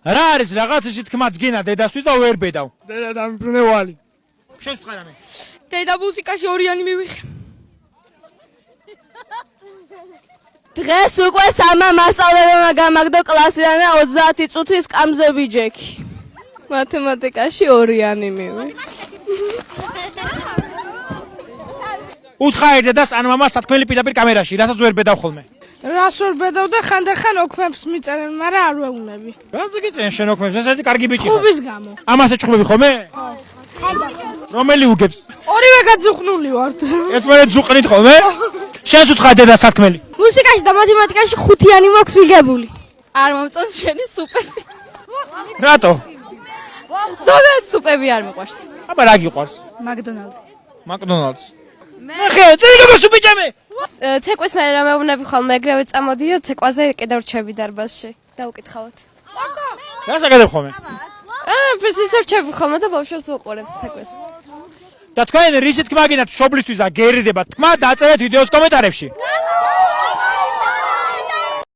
რა არის რაღაც ისე თქმაც გინა დედასთვის და ვერ ბედავ. დედა დამიბრუნებელი. შენს თქვა რამე. დედა მუსიკაში ორიანი მივიღე. დღეს უკვე სამა მასწავლებელმა გამაგდო კლასიდან და 30 წუთის სკამზე ბიჯექი. მათემატიკაში ორიანი მივიღე. უთხრა ერთ დედას ან მამას სათქმელი პირდაპირ კამერაში, რასაც ვერ ბედავ ხოლმე. რას ვერ ბედავ და ხანდახან ოქმებს მიწერენ, მაგრამ არ ვეუნები. რაზე გიწერენ შენ ოქმებს? ესეთი კარგი ბიჭი ხარ. ხუბის გამო. ამას ეჭხუბები ხოლმე? რომელი უგებს? ორივე გაძუყნული ვართ. ერთმანეთს უყნით ხოლმე? შენს უთხრა დედა სათქმელი. მუსიკაში და მათემატიკაში 5-იანი მაქვს მიგებული. არ მომწონს შენი სუპები. რატო? ზოგადად სუპები არ მიყვარს. აბა რა გიყვარს? მაკდონალდი. მაკდონალდს. ნახე, წელი გოგო ბიჭამე. თეკვის მე რა მეუბნები ხოლმე ეგრევე წამოდიო თეკვაზე კიდევ რჩები დარბაზში. დაუკითხავთ. რა საგადებ ხოლმე? პრესისორ რჩები ხოლმე და ბავშვებს უყურებს თეკვეს. და თქვენ რისი თქმა გინდათ მშობლისთვის და გერიდება თქმა დაწერეთ ვიდეოს კომენტარებში.